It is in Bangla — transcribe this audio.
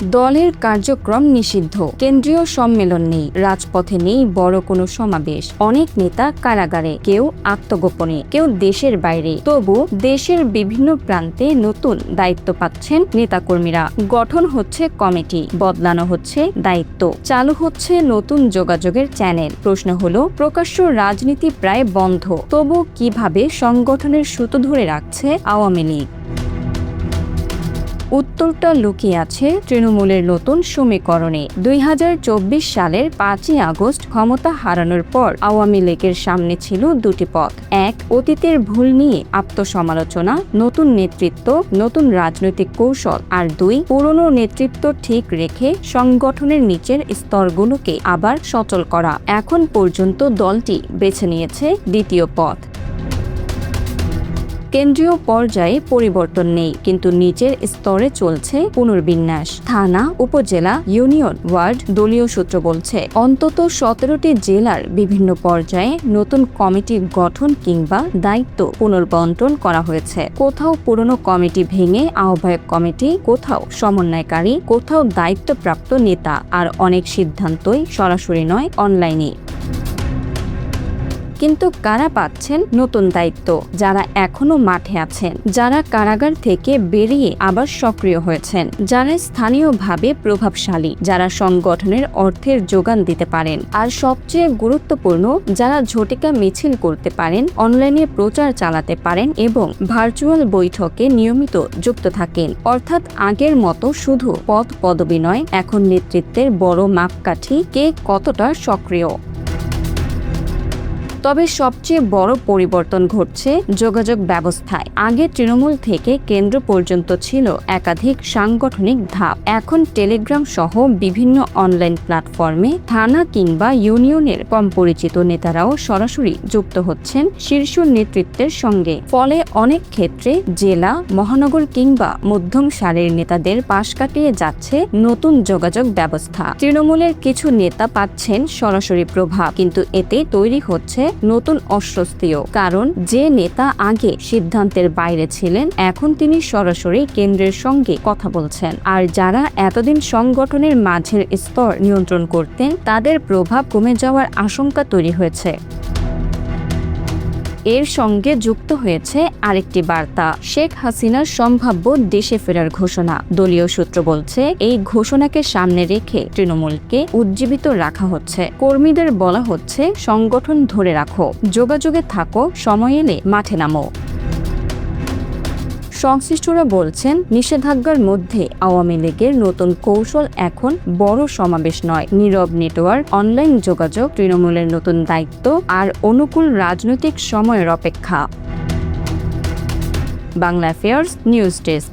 দলের কার্যক্রম নিষিদ্ধ, কেন্দ্রীয় সম্মেলন নেই, রাজপথে নেই বড় কোনো সমাবেশ, অনেক নেতা কারাগারে, কেউ আত্মগোপনে, কেউ দেশের বাইরে। তবু দেশের বিভিন্ন প্রান্তে নতুন দায়িত্ব পাচ্ছেন নেতাকর্মীরা। গঠন হচ্ছে কমিটি, বদলানো হচ্ছে দায়িত্ব, চালু হচ্ছে নতুন যোগাযোগের চ্যানেল। প্রশ্ন হলো, প্রকাশ্য রাজনীতি প্রায় বন্ধ, তবু কিভাবে সংগঠনের সুতো ধরে রাখছে আওয়ামী লীগ? উত্তরটা লুকিয়ে আছে তৃণমূলের নতুন সমীকরণে। ২০২৪ সালের ৫ই আগস্ট ক্ষমতা হারানোর পর আওয়ামী লীগের সামনে ছিল দুটি পথ। এক, অতীতের ভুল নিয়ে আত্মসমালোচনা, নতুন নেতৃত্ব, নতুন রাজনৈতিক কৌশল। আর দুই, পুরনো নেতৃত্ব ঠিক রেখে সংগঠনের নিচের স্তরগুলোকে আবার সচল করা। এখন পর্যন্ত দলটি বেছে নিয়েছে দ্বিতীয় পথ। কেন্দ্রীয় পর্যায়ে পরিবর্তন নেই, কিন্তু নিচের স্তরে চলছে পুনর্বিন্যাস। থানা, উপজেলা, ইউনিয়ন, ওয়ার্ড। দলীয় সূত্র বলছে অন্তত ১৭টি জেলার বিভিন্ন পর্যায়ে নতুন কমিটি গঠন কিংবা দায়িত্ব পুনর্বন্টন করা হয়েছে। কোথাও পুরনো কমিটি ভেঙে আহ্বায়ক কমিটি, কোথাও সমন্বয়কারী, কোথাও দায়িত্বপ্রাপ্ত নেতা। আর অনেক সিদ্ধান্তই সরাসরি নয়, অনলাইনে। কিন্তু কারা পাচ্ছেন নতুন দায়িত্ব? যারা এখনো মাঠে আছেন, যারা কারাগার থেকে বেরিয়ে আবার সক্রিয় হয়েছেন, যারা স্থানীয়ভাবে প্রভাবশালী, যারা সংগঠনের অর্থের যোগান দিতে পারেন। আর সবচেয়ে গুরুত্বপূর্ণ, যারা ঝটিকা মিছিল করতে পারেন, অনলাইনে প্রচার চালাতে পারেন এবং ভার্চুয়াল বৈঠকে নিয়মিত যুক্ত থাকেন। অর্থাৎ আগের মতো শুধু পদ পদবি নয়, এখন নেতৃত্বের বড় মাপকাঠি, কে কতটা সক্রিয়। তবে সবচেয়ে বড় পরিবর্তন ঘটছে যোগাযোগ ব্যবস্থায়। আগে তৃণমূল থেকে কেন্দ্র পর্যন্ত ছিল একাধিক সাংগঠনিক ধাপ। এখন টেলিগ্রাম সহ বিভিন্ন অনলাইন প্ল্যাটফর্মে থানা কিংবা ইউনিয়নের কম পরিচিত নেতারাও সরাসরি যুক্ত হচ্ছেন শীর্ষ নেতৃত্বের সঙ্গে। ফলে অনেক ক্ষেত্রে জেলা, মহানগর কিংবা মধ্যম সারির নেতাদের পাশ কাটিয়ে যাচ্ছে নতুন যোগাযোগ ব্যবস্থা। তৃণমূলের কিছু নেতা পাচ্ছেন সরাসরি প্রভাব, কিন্তু এতে তৈরি হচ্ছে নতুন অস্বস্তিও। কারণ যে নেতা আগে সিদ্ধান্তের বাইরে ছিলেন, এখন তিনি সরাসরি কেন্দ্রের সঙ্গে কথা বলছেন। আর যারা এতদিন সংগঠনের মাঝের স্তর নিয়ন্ত্রণ করতেন, তাদের প্রভাব কমে যাওয়ার আশঙ্কা তৈরি হয়েছে। এর সঙ্গে যুক্ত হয়েছে আরেকটি বার্তা, শেখ হাসিনার সম্ভাব্য দেশে ফেরার ঘোষণা। দলীয় সূত্র বলছে, এই ঘোষণাকে সামনে রেখে তৃণমূলকে উজ্জীবিত রাখা হচ্ছে। কর্মীদের বলা হচ্ছে, সংগঠন ধরে রাখো, যোগাযোগে থাকো, সময় এলে মাঠে নামো। সংশ্লিষ্টরা বলছেন, নিষেধাজ্ঞার মধ্যে আওয়ামী লীগের নতুন কৌশল এখন বড় সমাবেশ নয়, নীরব নেটওয়ার্ক, অনলাইন যোগাযোগ, তৃণমূলের নতুন দায়িত্ব আর অনুকূল রাজনৈতিক সময়ের অপেক্ষা। Bangla affairs news desk.